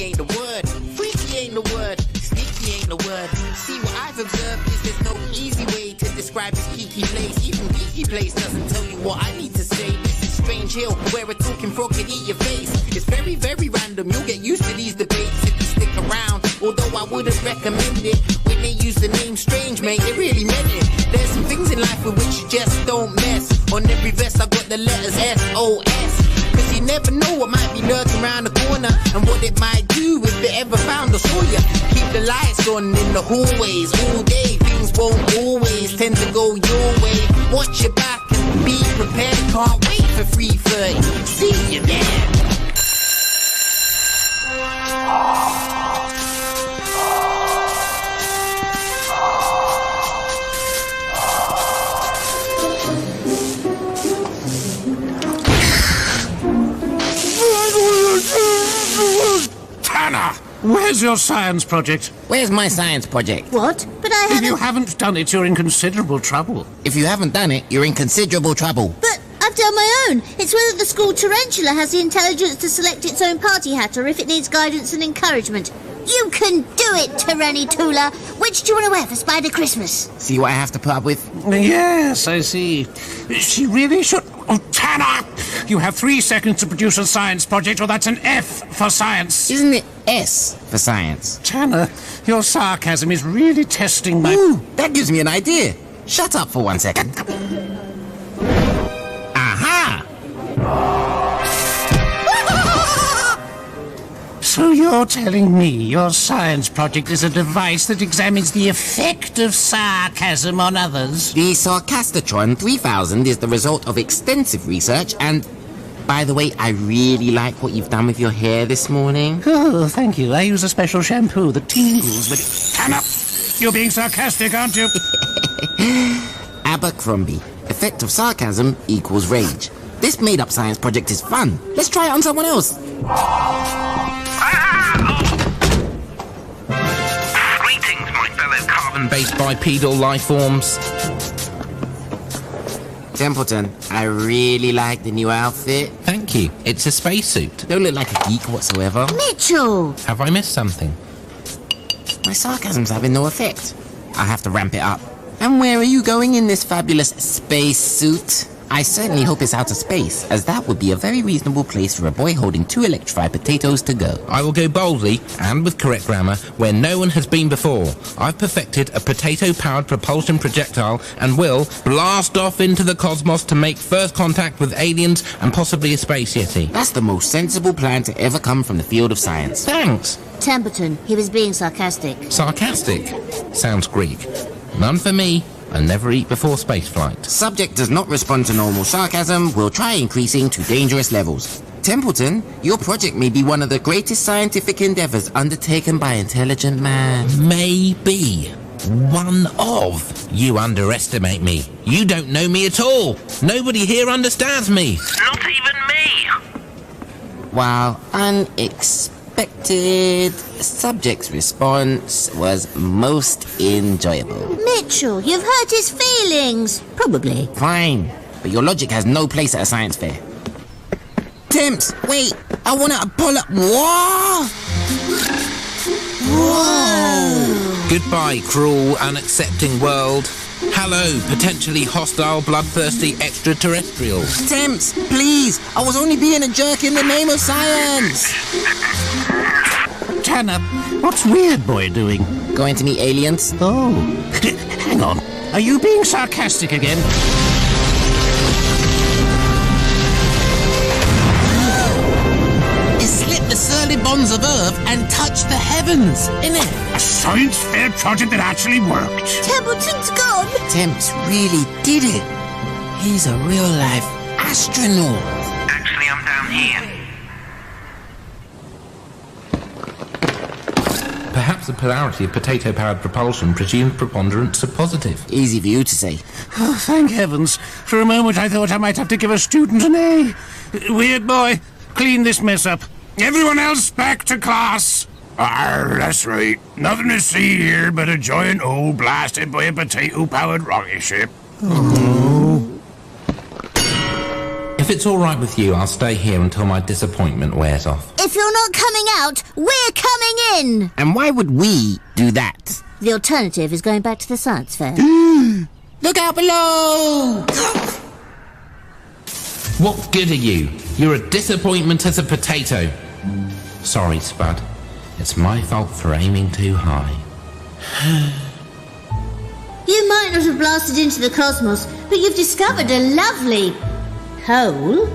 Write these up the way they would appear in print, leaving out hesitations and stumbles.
Freaky ain't the word. Freaky ain't the word. Sneaky ain't the word. See, what I've observed is there's no easy way to describe this geeky place. Even geeky place doesn't tell you what I need to say. This is Strange Hill, where a talking frog can eat your face. It's very, very random. You'll get used to these debates if you stick around. Although I wouldn't recommend it. When they use the name Strange, mate, they really meant it. There's some things in life with which you just don't mess. On every vest I got the letters SOS. Cause you never know what might be lurking around the corner, and what it might do if it ever found or saw you. Keep the lights on in the hallways all day. Things won't always tend to go your way. Watch your back and be prepared. Can't wait for 3:30. See you there. Tanner, where's your science project? Where's my science project? What? But I haven't... If you haven't done it, you're in considerable trouble. If you haven't done it, you're in considerable trouble. But I've done my own. It's whether the school tarantula has the intelligence to select its own party hat or if it needs guidance and encouragement. You can do it, Tyrannitula. Which do you want to wear for Spider Christmas? See what I have to put up with? Yes, I see. She really should... Oh, Tanner! You have 3 seconds to produce a science project, or that's an F for science. Isn't it S for science? Tanner, your sarcasm is really testing my... Ooh, that gives me an idea. Shut up for 1 second. Aha! So you're telling me your science project is a device that examines the effect of sarcasm on others? The Sarcastatron 3000 is the result of extensive research, and by the way, I really like what you've done with your hair this morning. Oh, thank you. I use a special shampoo that tingles when it... Tanner, you're being sarcastic, aren't you? Abercrombie. Effect of sarcasm equals rage. This made-up science project is fun. Let's try it on someone else. Greetings, my fellow carbon-based bipedal life forms. Templeton, I really like the new outfit. Thank you. It's a spacesuit. Don't look like a geek whatsoever. Mitchell! Have I missed something? My sarcasm's having no effect. I have to ramp it up. And where are you going in this fabulous space suit? I certainly hope it's out of space, as that would be a very reasonable place for a boy holding 2 electrified potatoes to go. I will go boldly, and with correct grammar, where no one has been before. I've perfected a potato-powered propulsion projectile and will blast off into the cosmos to make first contact with aliens and possibly a space yeti. That's the most sensible plan to ever come from the field of science. Thanks. Templeton, he was being sarcastic. Sarcastic. Sounds Greek. None for me. I never eat before spaceflight. Subject does not respond to normal sarcasm. We'll try increasing to dangerous levels. Templeton, your project may be one of the greatest scientific endeavors undertaken by intelligent man. Maybe. One of. You underestimate me. You don't know me at all. Nobody here understands me. Not even me. While unexpected, subject's response was most enjoyable. Mitchell, you've hurt his feelings. Probably. Fine, but your logic has no place at a science fair. Temps, wait, I want to pull up. Whoa! Whoa! Goodbye, cruel, unaccepting world. Hello, potentially hostile, bloodthirsty extraterrestrials. Temps, please, I was only being a jerk in the name of science. Tanner, what's Weird Boy doing? Going to meet aliens? Oh, hang on. Are you being sarcastic again? It slit the surly bonds of Earth and touched the heavens, innit? A science fair project that actually worked. Templeton's gone. Temps really did it. He's a real-life astronaut. Actually, I'm down here. Perhaps the polarity of potato-powered propulsion presumed preponderance of positive. Easy for you to say. Oh, thank heavens. For a moment I thought I might have to give a student an A. Weird Boy, clean this mess up. Everyone else back to class. That's right. Nothing to see here but a giant hole blasted by a potato-powered rocket ship. Oh. If it's all right with you, I'll stay here until my disappointment wears off. If you're not coming out, we're coming in! And why would we do that? The alternative is going back to the science fair. Look out below! What good are you? You're a disappointment as a potato. Sorry, Spud. It's my fault for aiming too high. You might not have blasted into the cosmos, but you've discovered a lovely hole.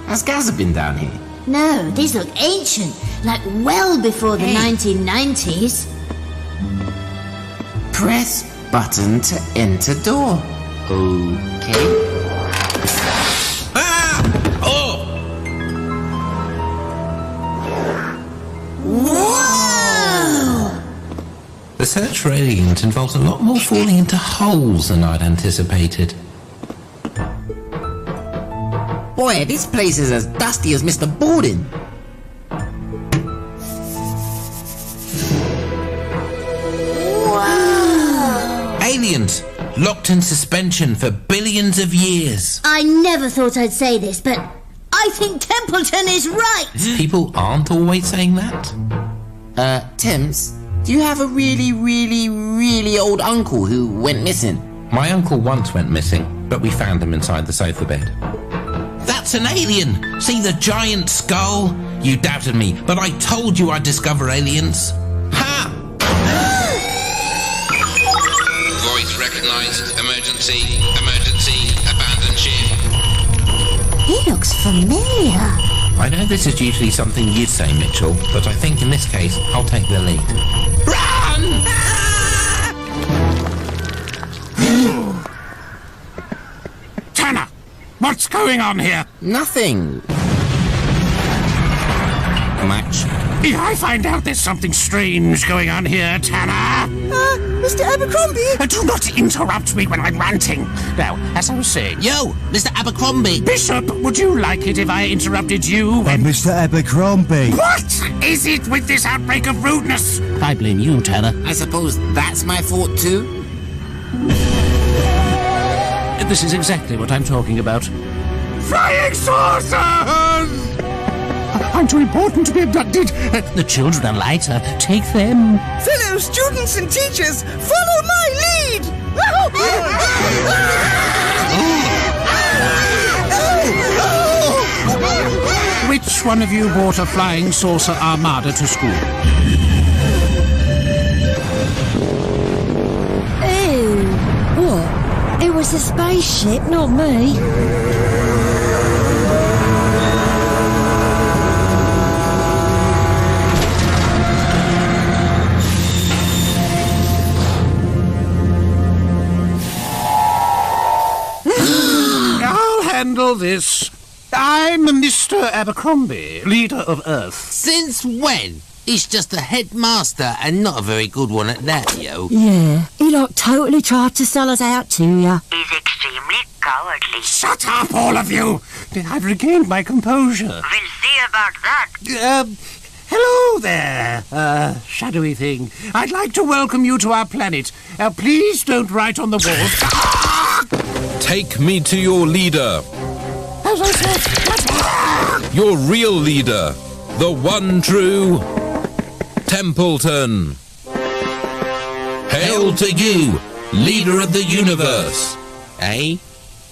Has Gaza been down here? No, these look ancient, like well before the 1990s. Press button to enter door. Okay. Ah! Oh! Whoa! The search for aliens involves a lot more falling into holes than I'd anticipated. Boy, this place is as dusty as Mr. Borden. Wow! Aliens! Locked in suspension for billions of years. I never thought I'd say this, but I think Templeton is right! People aren't always saying that. Timms, do you have a really old uncle who went missing? My uncle once went missing, but we found him inside the sofa bed. That's an alien! See the giant skull? You doubted me, but I told you I'd discover aliens. Ha! Voice recognized. Emergency. Abandon ship. He looks familiar. I know this is usually something you'd say, Mitchell, but I think in this case, I'll take the lead. Run! Tanner! What's going on here? Nothing. Much. If I find out there's something strange going on here, Tanner... Mr. Abercrombie? Do not interrupt me when I'm ranting. Now, as I was saying... Yo, Mr. Abercrombie. Bishop, would you like it if I interrupted you? Mr. Abercrombie. What is it with this outbreak of rudeness? I blame you, Tanner. I suppose that's my fault too? This is exactly what I'm talking about. Flying saucers! I'm too important to be abducted. The children are lighter. Take them. Fellow students and teachers, follow my lead! Which one of you brought a flying saucer armada to school? Ew. What? It was a spaceship, not me. I'll handle this. I'm Mr. Abercrombie, leader of Earth. Since when? He's just a headmaster and not a very good one at that, yo. Yeah, he totally tried to sell us out to ya. Is extremely cowardly. Shut up, all of you! I've regained my composure. We'll see about that. Hello there, shadowy thing. I'd like to welcome you to our planet. Please don't write on the walls. Take me to your leader. As I said, Your real leader. The one true Templeton. Hail to you, leader of the universe. Eh?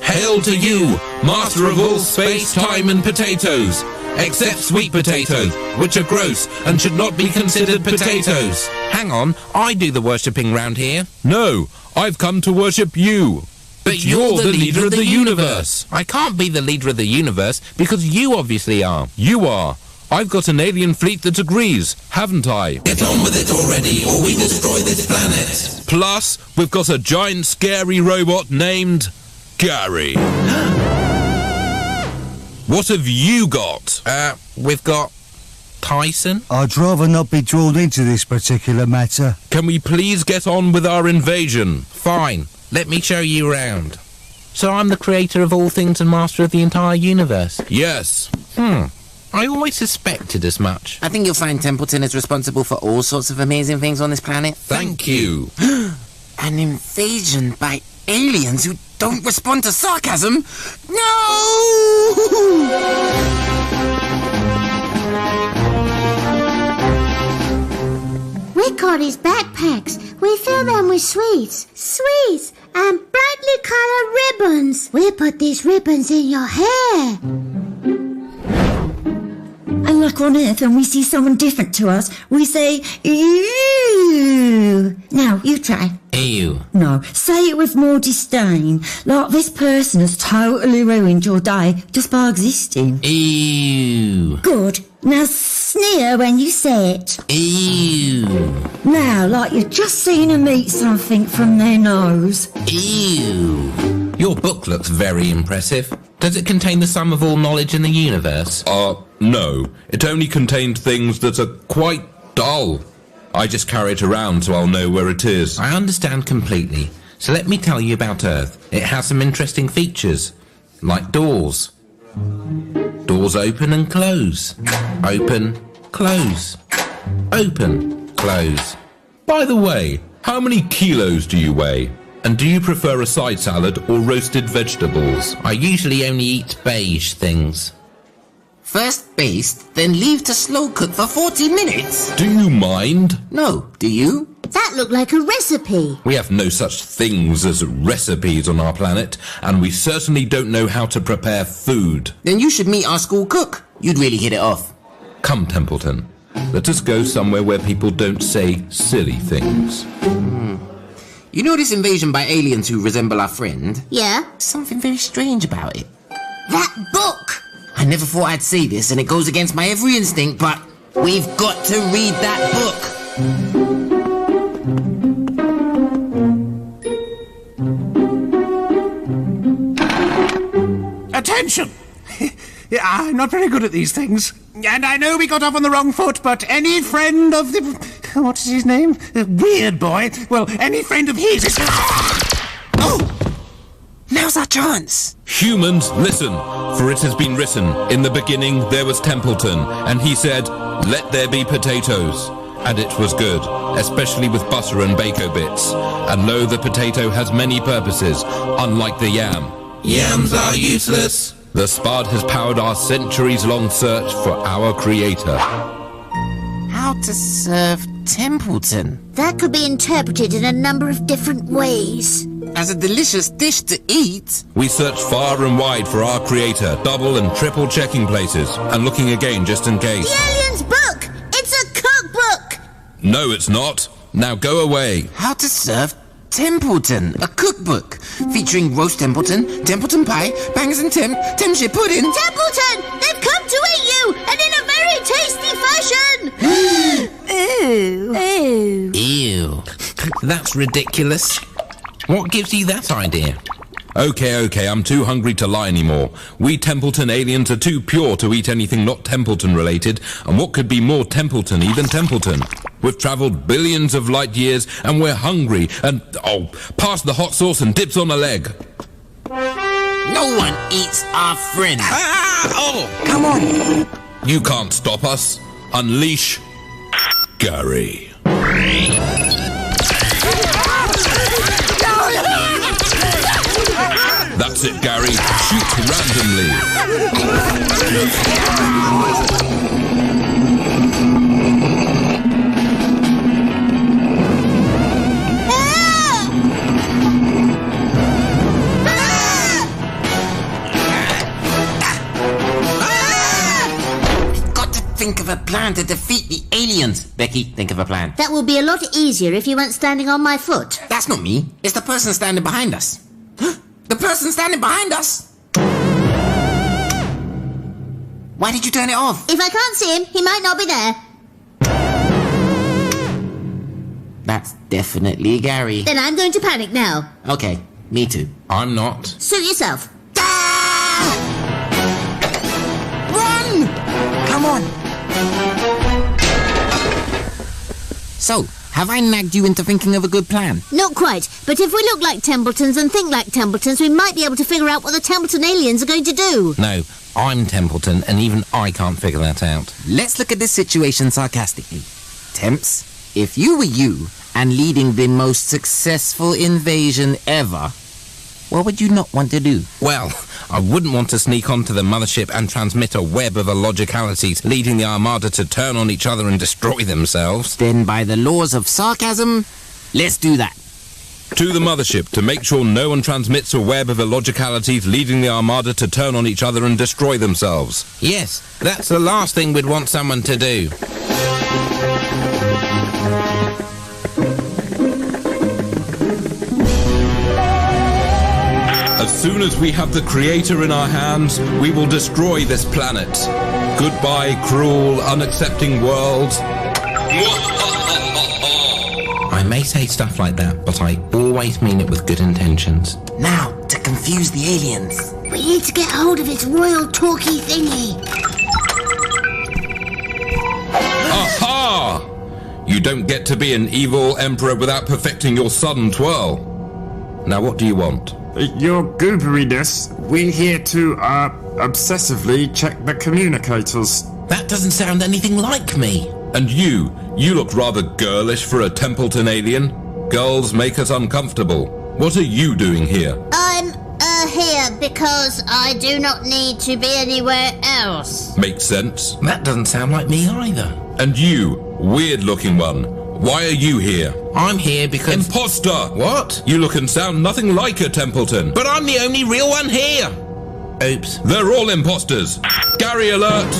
Hail to you, master of all space, time and potatoes. Except sweet potatoes, which are gross and should not be considered potatoes. Hang on, I do the worshipping round here. No, I've come to worship you. But you're the leader of the universe. I can't be the leader of the universe because you obviously are. You are. I've got an alien fleet that agrees, haven't I? Get on with it already, or we destroy this planet. Plus, we've got a giant scary robot named Gary. What have you got? We've got Tyson. I'd rather not be drawn into this particular matter. Can we please get on with our invasion? Fine, let me show you around. So I'm the creator of all things and master of the entire universe. Yes. I always suspected as much. I think you'll find Templeton is responsible for all sorts of amazing things on this planet. Thank you. An invasion by aliens who don't respond to sarcasm? No! We got his backpacks. We fill them with sweets. Sweets and brightly coloured ribbons. We put these ribbons in your hair. And like on Earth, when we see someone different to us, we say, ew. Now, you try. Ew. No, say it with more disdain. Like this person has totally ruined your day just by existing. Ew. Good. Now sneer when you say it. Ew. Now, like you've just seen them eat something from their nose. Ew. Your book looks very impressive. Does it contain the sum of all knowledge in the universe? No. It only contained things that are quite dull. I just carry it around so I'll know where it is. I understand completely. So let me tell you about Earth. It has some interesting features, like doors. Doors open and close. Open, close. Open, close. By the way, how many kilos do you weigh? And do you prefer a side salad or roasted vegetables? I usually only eat beige things. First baste, then leave to slow cook for 40 minutes. Do you mind? No, do you? That looked like a recipe. We have no such things as recipes on our planet, and we certainly don't know how to prepare food. Then you should meet our school cook. You'd really hit it off. Come, Templeton. Let us go somewhere where people don't say silly things. You know this invasion by aliens who resemble our friend? Yeah? Something very strange about it. That book! I never thought I'd say this, and it goes against my every instinct, but we've got to read that book. Attention! Yeah, I'm not very good at these things. And I know we got off on the wrong foot, but any friend of the... What is his name? Weird boy. Well, any friend of his is... Oh! Now's our chance. Humans, listen, for it has been written, in the beginning there was Templeton, and he said, let there be potatoes. And it was good, especially with butter and bacon bits. And lo, the potato has many purposes, unlike the yam. Yams are useless. The spud has powered our centuries-long search for our creator. How to serve Templeton? That could be interpreted in a number of different ways. As a delicious dish to eat? We searched far and wide for our creator, double and triple checking places, and looking again just in case. The alien's book! It's a cookbook! No, it's not. Now go away. How to serve Templeton, a cookbook featuring roast Templeton, Templeton pie, bangers and Tempshire pudding. Templeton! They've come to eat you, and in a very tasty fashion! Ew. Ew. That's ridiculous. What gives you that idea? Okay, I'm too hungry to lie anymore. We Templeton aliens are too pure to eat anything not Templeton related, and what could be more Templeton-y than Templeton? We've travelled billions of light years, and we're hungry, and, pass the hot sauce and dips on a leg. No one eats our friend. Come on. You can't stop us. Unleash Gary. That's it, Gary. Shoot randomly. We've got to think of a plan to defeat the aliens. Becky, think of a plan. That would be a lot easier if you weren't standing on my foot. That's not me. It's the person standing behind us. The person standing behind us! Why did you turn it off? If I can't see him, he might not be there. That's definitely Gary. Then I'm going to panic now. Okay, me too. I'm not. Suit yourself. Ah! Run! Come on. So, have I nagged you into thinking of a good plan? Not quite, but if we look like Templetons and think like Templetons, we might be able to figure out what the Templeton aliens are going to do. No, I'm Templeton, and even I can't figure that out. Let's look at this situation sarcastically. Temps, if you were you, and leading the most successful invasion ever, what would you not want to do? Well, I wouldn't want to sneak onto the mothership and transmit a web of illogicalities, leading the Armada to turn on each other and destroy themselves. Then by the laws of sarcasm, let's do that. To the mothership to make sure no one transmits a web of illogicalities, leading the Armada to turn on each other and destroy themselves. Yes, that's the last thing we'd want someone to do. As soon as we have the Creator in our hands, we will destroy this planet. Goodbye, cruel, unaccepting world. I may say stuff like that, but I always mean it with good intentions. Now, to confuse the aliens. We need to get hold of its royal talkie thingy. Aha! You don't get to be an evil emperor without perfecting your sudden twirl. Now what do you want? Your gooberiness, we're here to, obsessively check the communicators. That doesn't sound anything like me. And you look rather girlish for a Templeton alien. Girls make us uncomfortable. What are you doing here? I'm, here because I do not need to be anywhere else. Makes sense. That doesn't sound like me either. And you, weird-looking one, why are you here? I'm here because... Imposter! What? You look and sound nothing like a Templeton. But I'm the only real one here! Oops. They're all imposters. Gary alert!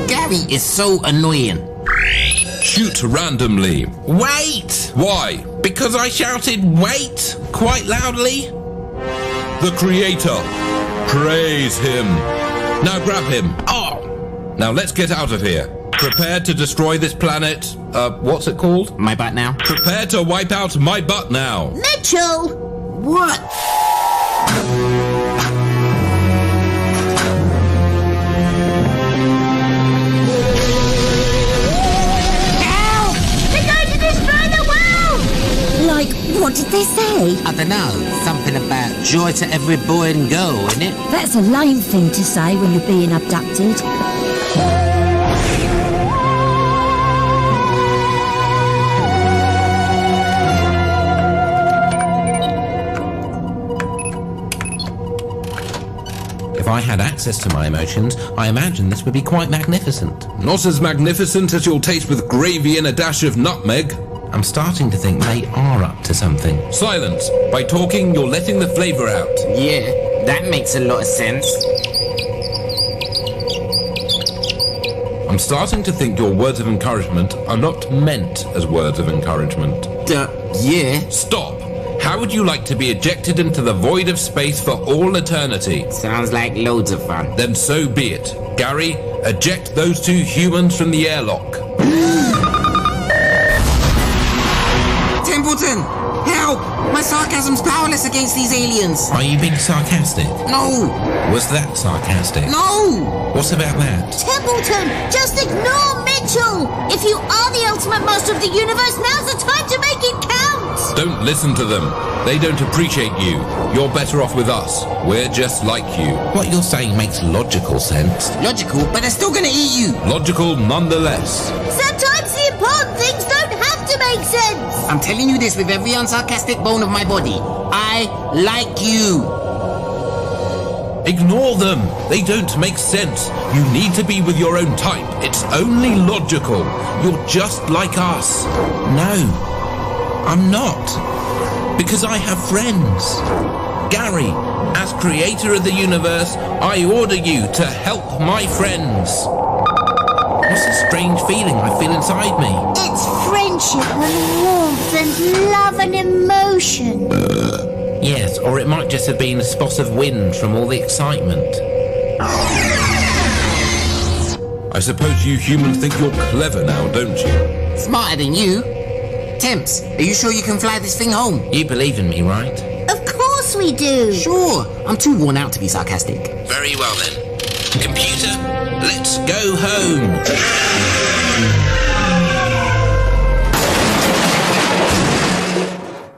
Gary is so annoying. Shoot randomly. Wait! Why? Because I shouted wait quite loudly. The Creator. Praise him. Now grab him. Oh! Now let's get out of here. Prepare to destroy this planet. What's it called? My butt now? Prepare to wipe out my butt now. Mitchell! What? Help! They're going to destroy the world! Like, what did they say? I don't know. Something about joy to every boy and girl, isn't it? That's a lame thing to say when you're being abducted. If I had access to my emotions, I imagine this would be quite magnificent. Not as magnificent as you'll taste with gravy and a dash of nutmeg. I'm starting to think they are up to something. Silence. By talking, you're letting the flavour out. Yeah, that makes a lot of sense. I'm starting to think your words of encouragement are not meant as words of encouragement. Yeah. Stop. How would you like to be ejected into the void of space for all eternity? Sounds like loads of fun. Then so be it. Gary, eject those two humans from the airlock. Templeton! Help! My sarcasm's powerless against these aliens. Are you being sarcastic? No! Was that sarcastic? No! What about that? Templeton, just ignore Mitchell! If you are the ultimate master of the universe, now's the time to make it count! Don't listen to them. They don't appreciate you. You're better off with us. We're just like you. What you're saying makes logical sense. Logical, but they're still gonna eat you. Logical nonetheless. Sometimes the important things don't have to make sense! I'm telling you this with every unsarcastic bone of my body. I like you. Ignore them. They don't make sense. You need to be with your own type. It's only logical. You're just like us. No, I'm not. Because I have friends. Gary, as creator of the universe, I order you to help my friends. What's a strange feeling I feel inside me? It's friendship and warmth and love and emotion. Yes, or it might just have been a spot of wind from all the excitement. I suppose you humans think you're clever now, don't you? Smarter than you. Temps, are you sure you can fly this thing home? You believe in me, right? Of course we do! Sure, I'm too worn out to be sarcastic. Very well then. Computer, let's go home.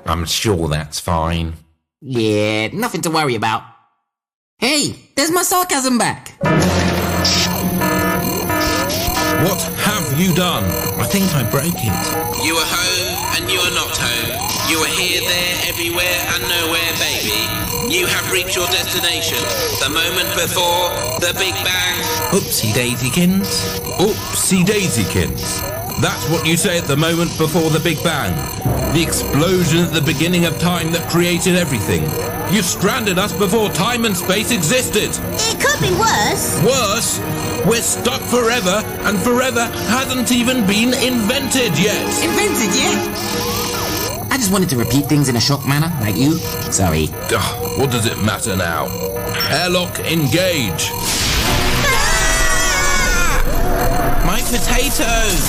I'm sure that's fine. Yeah, nothing to worry about. Hey, there's my sarcasm back. What you done? I think I broke it. You are home and you are not home. You are here, there, everywhere and nowhere, baby. You have reached your destination. The moment before the Big Bang. Oopsie daisykins. Oopsie daisykins. That's what you say at the moment before the Big Bang. The explosion at the beginning of time that created everything. You stranded us before time and space existed. It could be worse. Worse? We're stuck forever, and forever hasn't even been invented yet. Invented yet? I just wanted to repeat things in a short manner, like you. Sorry. What does it matter now? Airlock engage. My potatoes!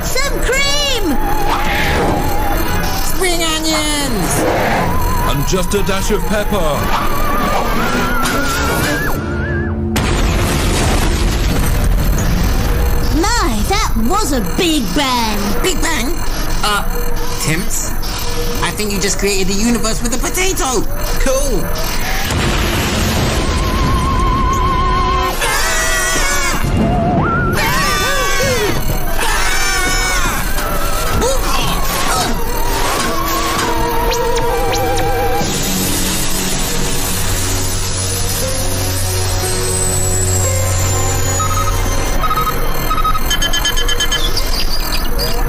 Some cream! Spring onions! And just a dash of pepper. My, that was a big bang! Big Bang? Temps? I think you just created the universe with a potato! Cool!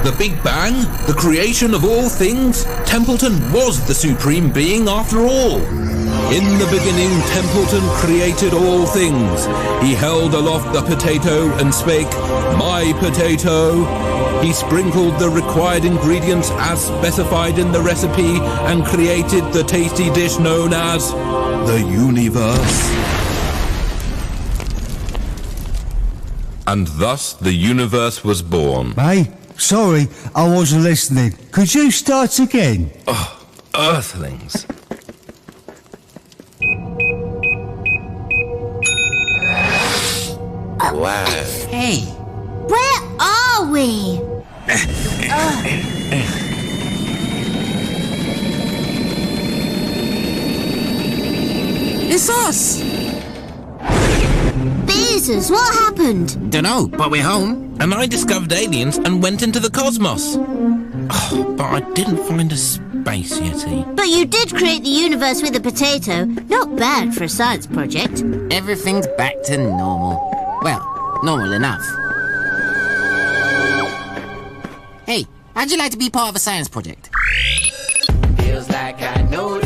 The Big Bang, the creation of all things, Templeton was the supreme being after all. In the beginning, Templeton created all things. He held aloft the potato and spake, "My potato." He sprinkled the required ingredients as specified in the recipe and created the tasty dish known as the universe. And thus the universe was born. Hey, sorry, I wasn't listening. Could you start again? Oh, Earthlings. Wow. Hey. Where are we? It's us! Beezers, what happened? Dunno, but we're home. And I discovered aliens and went into the cosmos. Oh, but I didn't find a space yeti. But you did create the universe with a potato. Not bad for a science project. Everything's back to normal. Well, normal enough. Hey, how'd you like to be part of a science project? Feels like I know